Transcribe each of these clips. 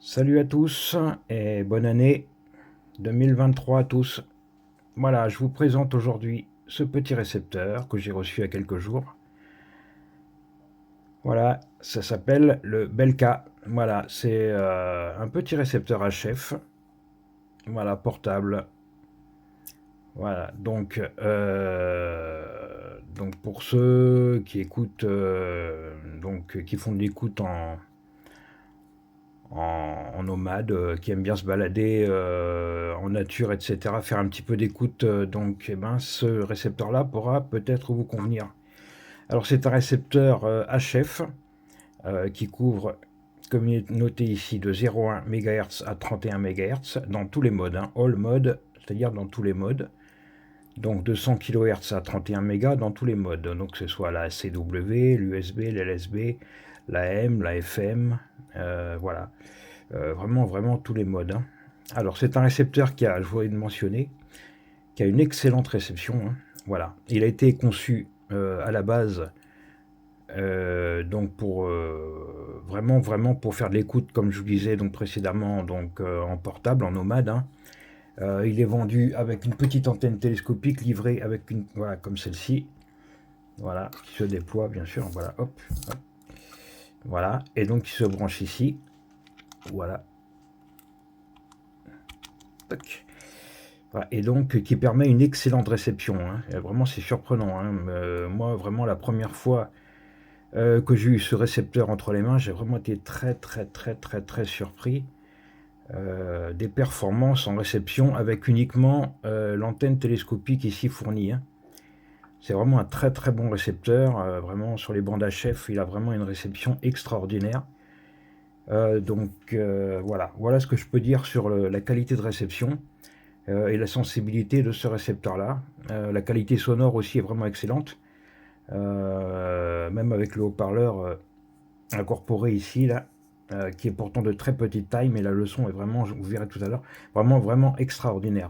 Salut à tous et bonne année 2023 à tous. Voilà, je vous présente aujourd'hui ce petit récepteur que j'ai reçu il y a quelques jours. Voilà, ça s'appelle le Belka. Voilà, c'est un petit récepteur HF. Voilà, portable. Voilà, donc pour ceux qui écoutent, qui font de l'écoute en nomade, qui aiment bien se balader en nature, etc., faire un petit peu d'écoute, eh ben, ce récepteur-là pourra peut-être vous convenir. Alors c'est un récepteur HF qui couvre, comme il est noté ici, de 0,1 MHz à 31 MHz dans tous les modes, hein, all mode, c'est-à-dire dans tous les modes. Donc de 100 kHz à 31 MHz dans tous les modes, donc que ce soit la CW, l'USB, l'LSB, la M, la FM, voilà. Vraiment, vraiment tous les modes, hein. Alors, c'est un récepteur qui a, je voulais le mentionner, qui a une excellente réception, hein. Voilà. Il a été conçu à la base donc pour vraiment, vraiment pour faire de l'écoute, comme je vous disais donc précédemment, donc en portable, en nomade, hein. Il est vendu avec une petite antenne télescopique livrée avec une, voilà, comme celle-ci, voilà, qui se déploie bien sûr, voilà, hop, hop, voilà, et donc qui se branche ici, voilà, tac. Voilà, et donc qui permet une excellente réception, hein. Vraiment, c'est surprenant, hein. Moi, vraiment, la première fois que j'ai eu ce récepteur entre les mains, j'ai vraiment été très, très, très, très, très surpris des performances en réception avec uniquement l'antenne télescopique ici fournie, hein. C'est vraiment un très, très bon récepteur. Vraiment, sur les bandes HF, il a vraiment une réception extraordinaire. Voilà. Voilà ce que je peux dire sur la qualité de réception. Et la sensibilité de ce récepteur-là. La qualité sonore aussi est vraiment excellente. Même avec le haut-parleur incorporé ici, là, qui est pourtant de très petite taille, mais la leçon est vraiment, vous verrez tout à l'heure, vraiment, vraiment extraordinaire.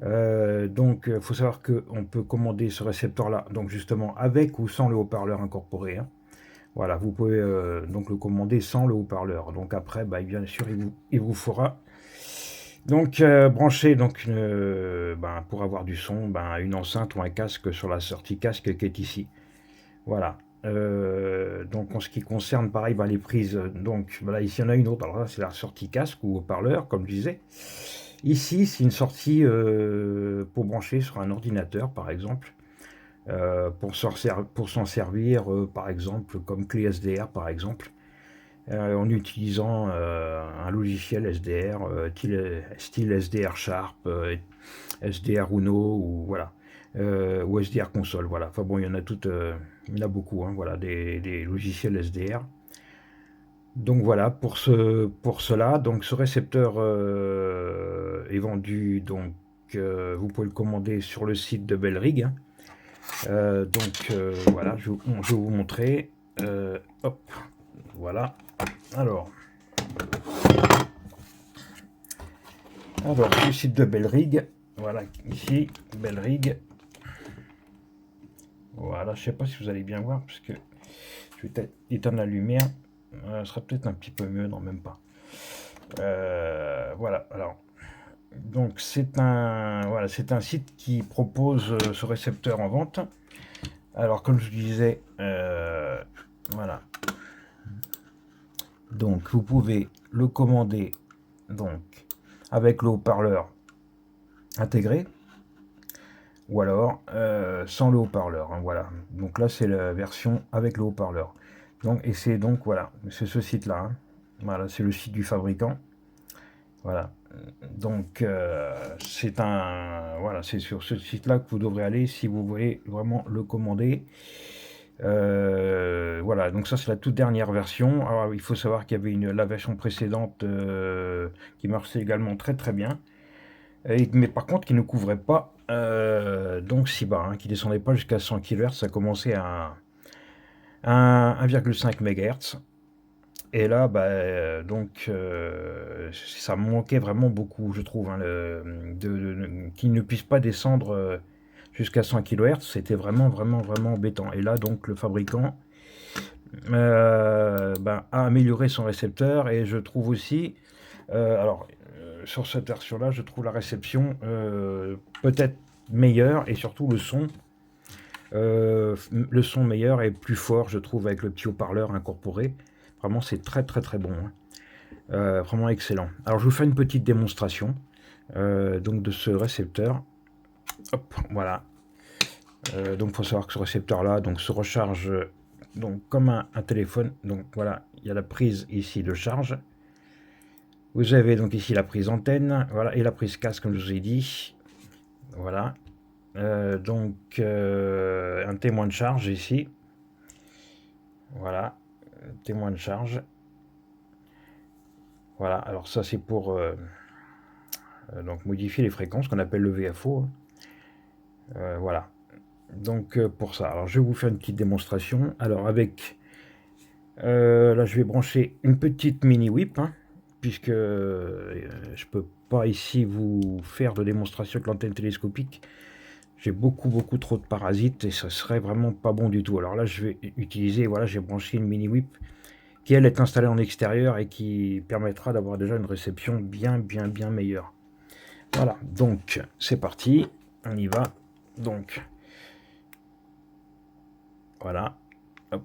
Il faut savoir qu'on peut commander ce récepteur-là, donc justement avec ou sans le haut-parleur incorporé, hein. Voilà, vous pouvez donc le commander sans le haut-parleur. Donc après, bah, bien sûr, il vous fera donc brancher donc pour avoir du son, une enceinte ou un casque sur la sortie casque qui est ici. Voilà. Donc en ce qui concerne pareil les prises, donc voilà, ici il y en a une autre. Alors là c'est la sortie casque ou haut-parleur comme je disais. Ici c'est une sortie pour brancher sur un ordinateur par exemple, pour s'en servir par exemple comme clé SDR par exemple. En utilisant un logiciel SDR, style SDR Sharp, SDR Uno, ou voilà, ou SDR Console, voilà. Enfin bon, il y en a toutes, il y en a beaucoup, hein, voilà, des logiciels SDR. Donc voilà, pour cela, donc ce récepteur est vendu, vous pouvez le commander sur le site de Bellrig, hein. Voilà, je vais vous montrer. Hop, voilà. Alors, le site de Bellrig, voilà, ici, Bellrig. Voilà, je sais pas si vous allez bien voir, parce que je vais peut-être éteindre la lumière. Ce sera peut-être un petit peu mieux, non, même pas. Voilà, alors. Donc, c'est un site qui propose ce récepteur en vente. Alors, comme je disais, voilà. Donc, vous pouvez le commander donc avec le haut-parleur intégré, ou alors sans le haut-parleur, hein, voilà. Donc là c'est la version avec le haut-parleur. Donc et c'est donc voilà, c'est ce site-là, hein. Voilà, c'est le site du fabricant. Voilà. Donc c'est sur ce site-là que vous devrez aller si vous voulez vraiment le commander. Voilà, donc ça c'est la toute dernière version. Alors il faut savoir qu'il y avait la version précédente qui marchait également très très bien. Mais par contre qui ne couvrait pas donc si bas, hein, qui descendait pas jusqu'à 100 kHz, ça commençait à 1,5 MHz. Et là, ça manquait vraiment beaucoup, je trouve, hein, qu'il ne puisse pas descendre jusqu'à 100 kHz, c'était vraiment, vraiment, vraiment embêtant. Et là, donc, le fabricant a amélioré son récepteur et je trouve aussi, sur cette version-là, je trouve la réception peut-être meilleure et surtout le son meilleur et plus fort, je trouve, avec le petit haut-parleur incorporé. Vraiment, c'est très très très bon, hein. Vraiment excellent. Alors, je vous fais une petite démonstration donc de ce récepteur. Hop, voilà. Donc, il faut savoir que ce récepteur-là donc se recharge donc comme un téléphone. Donc voilà, il y a la prise ici de charge. Vous avez donc ici la prise antenne, voilà, et la prise casque comme je vous ai dit. Voilà. Un témoin de charge ici. Voilà, témoin de charge. Voilà, alors ça c'est pour donc modifier les fréquences qu'on appelle le VFO, hein. Voilà. Donc pour ça, alors je vais vous faire une petite démonstration. Alors avec là je vais brancher une petite mini whip, hein, puisque je peux pas ici vous faire de démonstration avec l'antenne télescopique. J'ai beaucoup trop de parasites et ça serait vraiment pas bon du tout. Alors là je vais utiliser, voilà, j'ai branché une mini whip qui elle est installée en extérieur et qui permettra d'avoir déjà une réception bien meilleure. Voilà, donc c'est parti, on y va. Donc voilà, hop.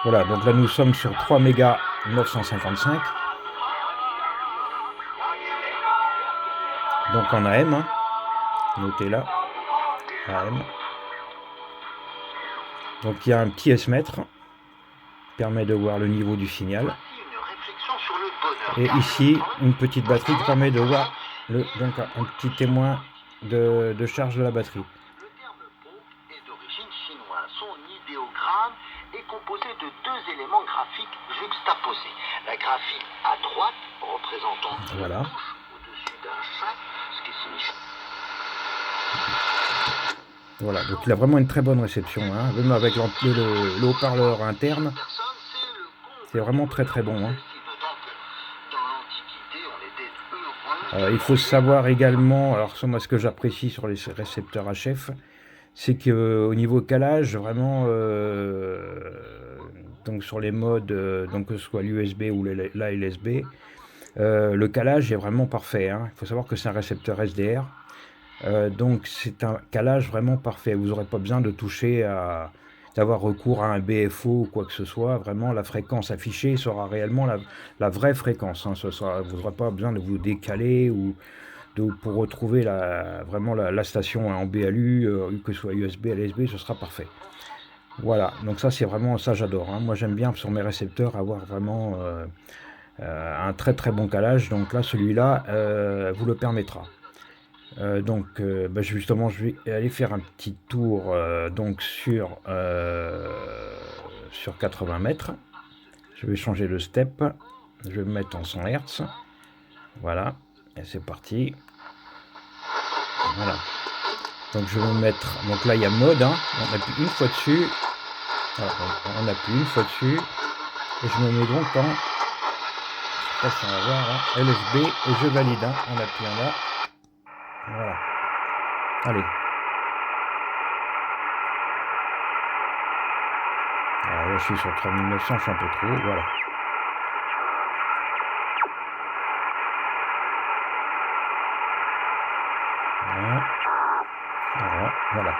Voilà, donc là nous sommes sur 3 mégas 955. Donc en AM, hein. Notez là, AM. Donc il y a un petit S-mètre, permet de voir le niveau du signal. Et ici, une petite batterie qui permet de voir donc un petit témoin de charge de la batterie. Le terme pot est d'origine chinoise. Son idéogramme est composé de deux éléments graphiques juxtaposés. La graphique à droite représentant Voilà. une touche au-dessus d'un sein, ce qui signifie... Voilà, donc il a vraiment une très bonne réception, hein. Même avec le haut-parleur interne, c'est vraiment très bon, hein. Il faut savoir également, alors ça, moi ce que j'apprécie sur les récepteurs HF, c'est qu'au niveau calage, vraiment, donc sur les modes, donc que ce soit l'USB ou la LSB, le calage est vraiment parfait, hein. Il faut savoir que c'est un récepteur SDR. Donc c'est un calage vraiment parfait. Vous n'aurez pas besoin de toucher d'avoir recours à un BFO ou quoi que ce soit. Vraiment, la fréquence affichée sera réellement la vraie fréquence, hein. Vous n'aurez pas besoin de vous décaler ou pour retrouver vraiment la station en BALU, que ce soit USB, LSB, ce sera parfait. Voilà, donc ça c'est vraiment, ça j'adore, hein. Moi j'aime bien sur mes récepteurs avoir vraiment un très bon calage. Donc là, celui-là vous le permettra. Justement, je vais aller faire un petit tour donc sur 80 mètres. Je vais changer de step. Je vais me mettre en 100 Hz. Voilà, et c'est parti. Voilà. Donc je vais me mettre. Donc là, il y a mode, hein. On appuie une fois dessus. Voilà, on appuie une fois dessus. Et je me mets donc en. Je sais pas si on va voir, hein, LSB et je valide, hein, en appuyant là. Voilà. Allez. Alors là, je suis sur 3900, je suis un peu trop haut, voilà. Voilà.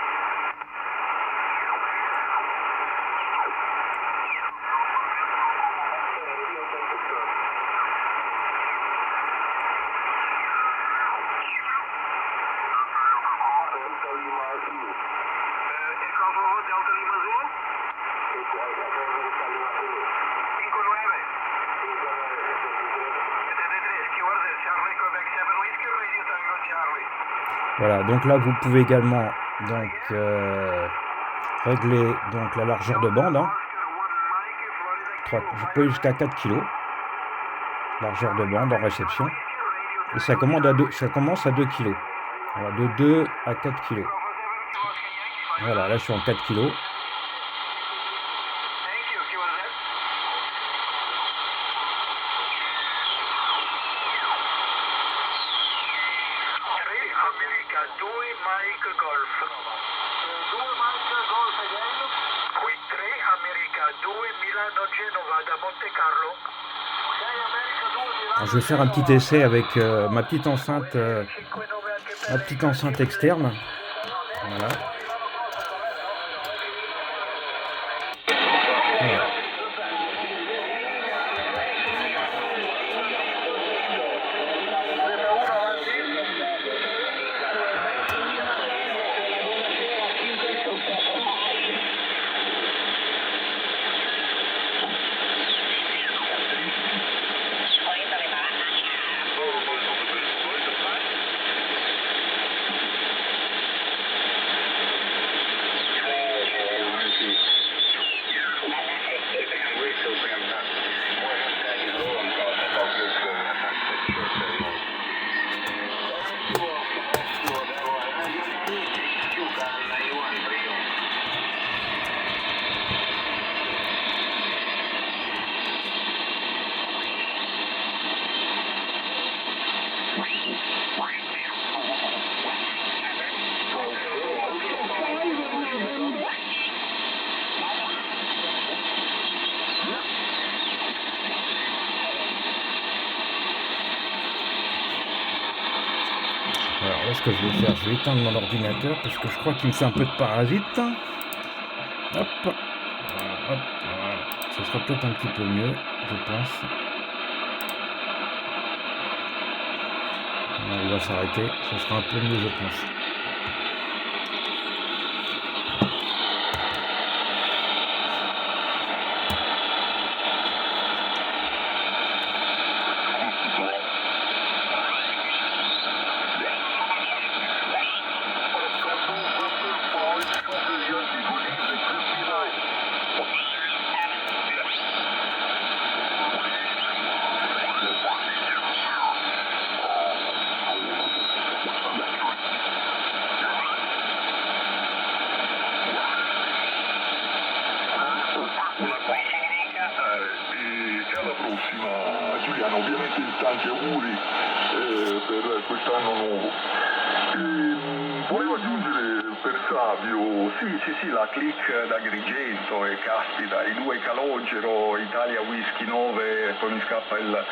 Voilà, donc là vous pouvez également donc régler donc la largeur de bande, hein. Je peux jusqu'à 4 kg largeur de bande en réception, et ça commence à 2 kg. Voilà, de 2 à 4 kg. Voilà, là je suis en 4 kg. Mike Golf. 2 Mike Golf again. Qui 3 America 2 Milano Genova da Monte Carlo. 6 America 2 Milano. Alors, je vais faire un petit essai avec ma petite enceinte externe. Voilà. Voilà. Alors là, ce que je vais faire, je vais éteindre mon ordinateur parce que je crois qu'il me fait un peu de parasite. Hop, voilà, hop, voilà. Ce sera peut-être un petit peu mieux, je pense. Là, il va s'arrêter, ce sera un peu mieux, je pense. E alla prossima, Giuliano, ovviamente tanti auguri per quest'anno nuovo. Volevo aggiungere per Savio, sì, la click d'Agrigento e caspita, i 2 Calogero, Italia Whisky 9, e poi mi scappa il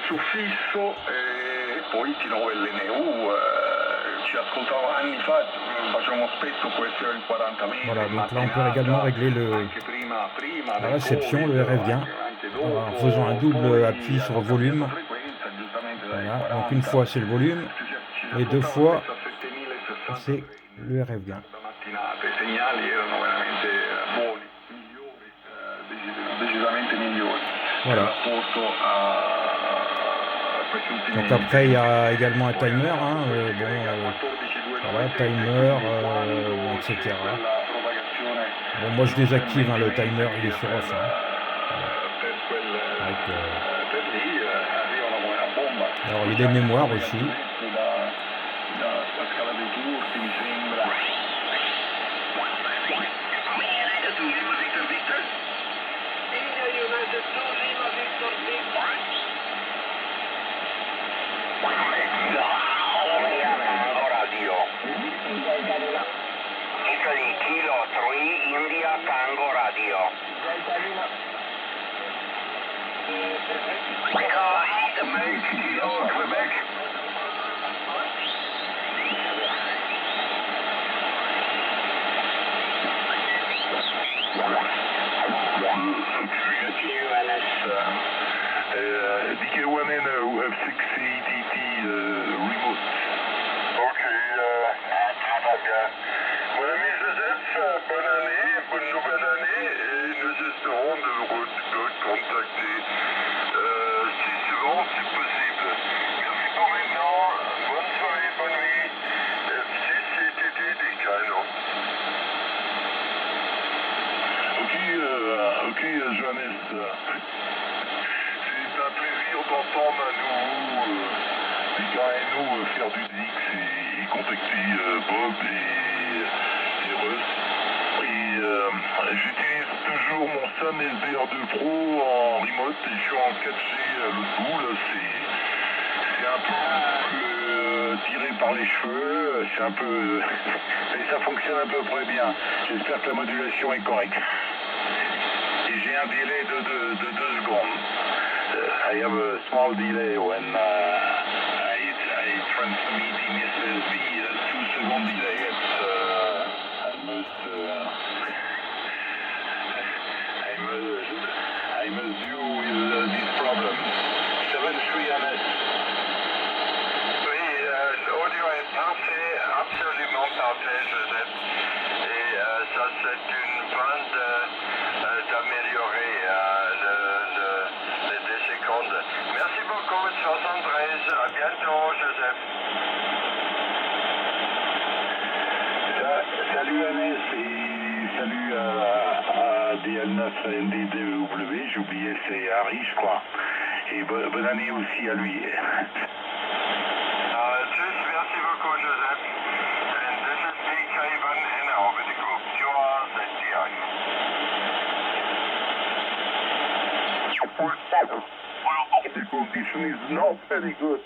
suffisso e poi T9 LNU. Ci ascoltavo anni fa, facevamo spesso questo il 40.000. Voilà, donc là on peut également régler la réception, le RF gain, en faisant un double appui sur volume. Voilà, donc une fois c'est le volume et 2 fois c'est le RF gain. I segnali erano veramente buoni, decisamente migliori. Voilà. Donc après il y a également un timer, hein, voilà, timer, bon, etc. Bon, moi je désactive hein, le timer, il est sur off. Hein. Voilà. Alors il y a des mémoires aussi. Italy Kilo 3 India Tango Radio. Kilo Quebec. DK1N who have 6 ADT remote. Okay, mon ami Joseph, bonne année, bonne nouvelle année, et nous espérons de contacter si souvent si possible. Merci pour maintenant, bonne soirée, bonne nuit, FCCTT Decano. Ok, Johannes, c'est un plaisir d'entendre à nouveau Decano faire du Dix et contacter Bob et Russ. Et j'utilise toujours mon Sam SBR2 Pro en remote et je suis en 4G à l'autre bout. Là, c'est un peu tiré par les cheveux, c'est un peu... mais ça fonctionne à peu près bien. J'espère que la modulation est correcte. Et j'ai un délai de 2 secondes. I have a small delay when I transmit in SSB. 2 second delay. I must deal with this problem. 73 MS. Oui, l'audio est parfait, absolument parfait, Joseph. Et ça, c'est une bande d'améliorer les 10 secondes. Merci beaucoup, 73. À bientôt, Joseph. Salut MS et salut à DL9NDW, j'ai oublié, c'est Harry, je crois. Et bonne année aussi à lui. Tschüss, merci beaucoup, Joseph. And this is Peak Haven in Orbit Group. You are ZTI. The condition is not very good.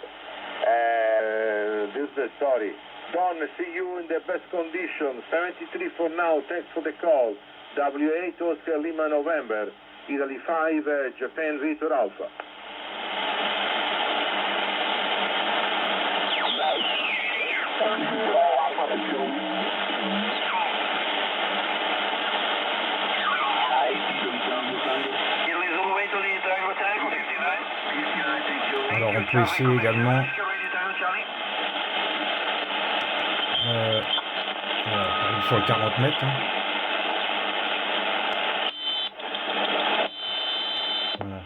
This is sorry. Don, see you in the best condition. 73 for now. Thanks for the call. W8 Oscar Lima November. Italy 5, Japan Victor Alpha. Alors on peut essayer également voilà, par exemple sur le 40 mètres. Hein. Voilà.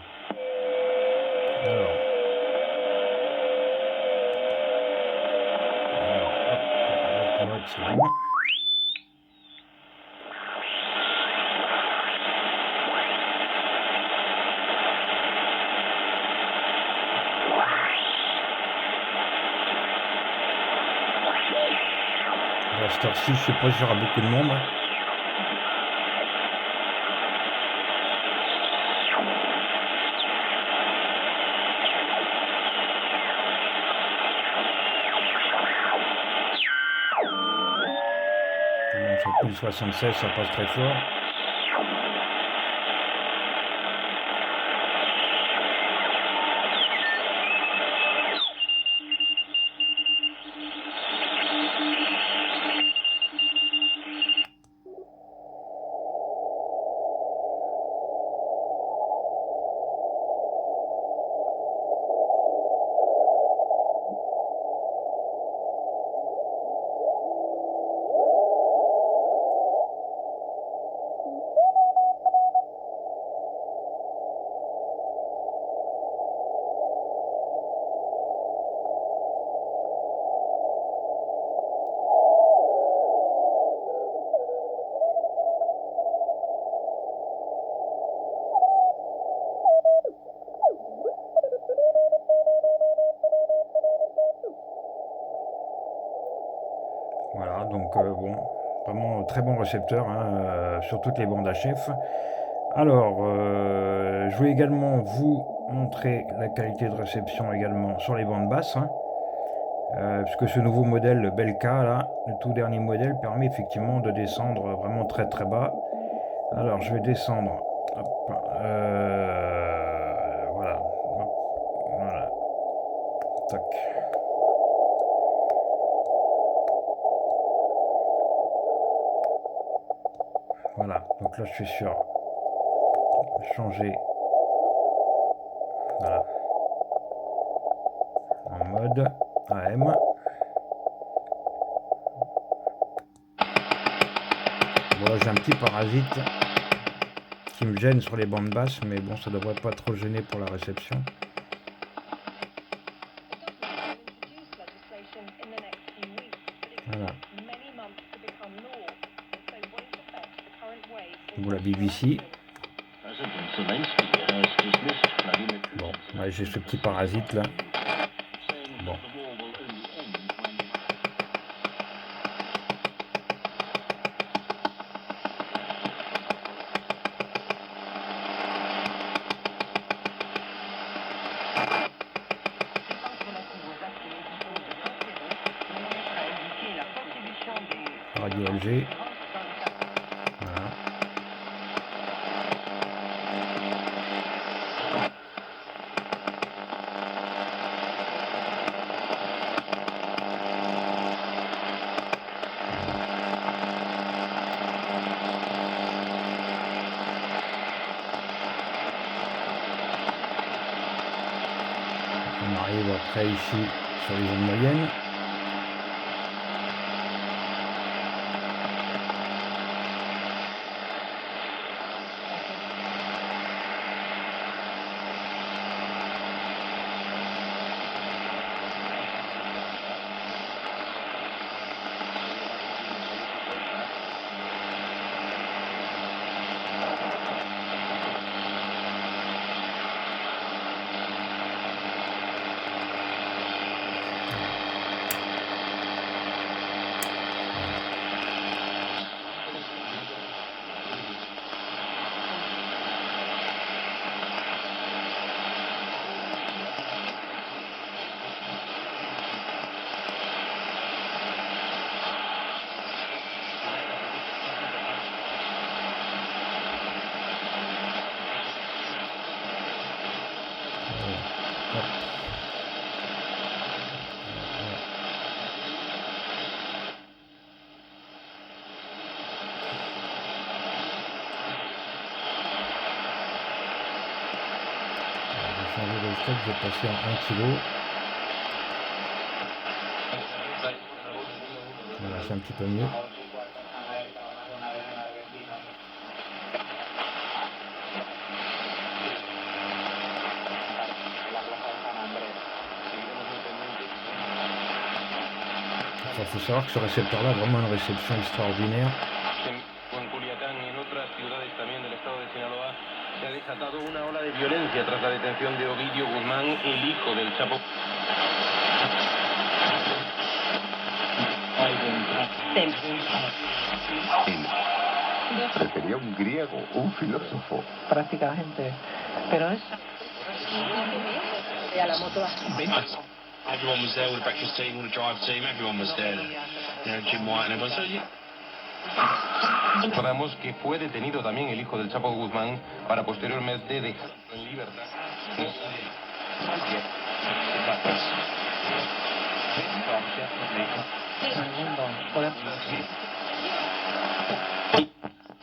Alors hop, c'est bon. À cette heure-ci, je sais pas s'il y aura beaucoup de monde. Bon, sur plus 76, ça passe très fort. Voilà, donc bon, vraiment très bon récepteur hein, sur toutes les bandes HF. Alors, je voulais également vous montrer la qualité de réception également sur les bandes basses, hein, puisque ce nouveau modèle, le Belka, là, le tout dernier modèle, permet effectivement de descendre vraiment très très bas. Alors, je vais descendre, hop, voilà, hop, voilà, tac. Voilà, donc là je suis sur changer, voilà, en mode AM. Voilà, j'ai un petit parasite qui me gêne sur les bandes basses, mais bon, ça devrait pas trop gêner pour la réception. Voilà. Pour la BBC. Bon, ouais, j'ai ce petit parasite là. Bon. bouger. Voilà. On arrive après ici sur les zones moyennes. Changer de step, je vais passer en 1 kg. Voilà, c'est un petit peu mieux. Il faut savoir que ce récepteur-là a vraiment une réception extraordinaire. Se ha desatado una ola de violencia tras la detención de Ovidio Guzmán, el hijo del Chapo. Prefería un griego, un filósofo. Prácticamente. Pero es... A la moto. Everyone was there with the breakfast team, with the drive team, everyone was there. Jim White and everyone. So, Recordamos que fue detenido también el hijo del Chapo Guzmán para posteriormente dejarlo en libertad.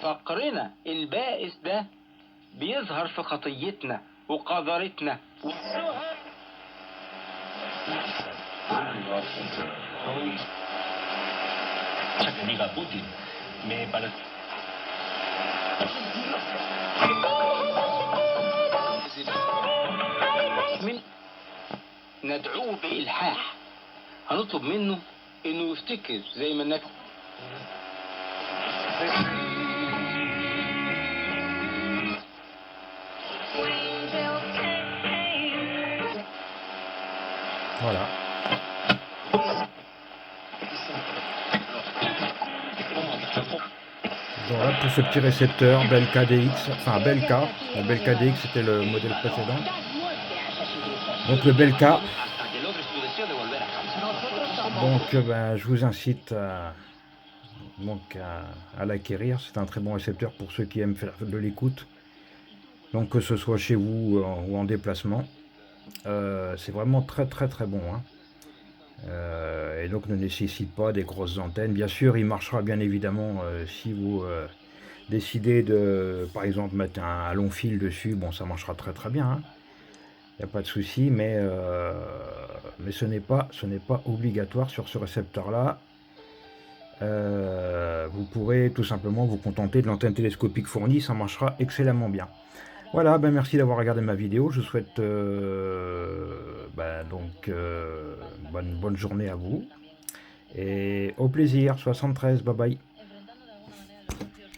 فقرنا البائس ده بيظهر في خطيتنا وقذرتنا. amiga Putin. Me parece. ندعوه بإلحاح، هنطلب منه إنه يفتكر زي ما الناس. Voilà. Donc là, pour ce petit récepteur Belka DX, enfin Belka, le Belka DX c'était le modèle précédent. Donc le Belka. Donc ben, je vous incite à l'acquérir. C'est un très bon récepteur pour ceux qui aiment faire de l'écoute. Donc que ce soit chez vous ou en déplacement. C'est vraiment très bon. Hein. Et donc ne nécessite pas des grosses antennes. Bien sûr, il marchera bien évidemment si vous décidez de, par exemple, mettre un long fil dessus. Bon, ça marchera très bien. Hein. Il n'y a pas de souci, mais ce n'est pas obligatoire sur ce récepteur-là. Vous pourrez tout simplement vous contenter de l'antenne télescopique fournie, ça marchera excellemment bien. Voilà, ben merci d'avoir regardé ma vidéo. Je vous souhaite bonne journée à vous. Et au plaisir, 73, bye bye.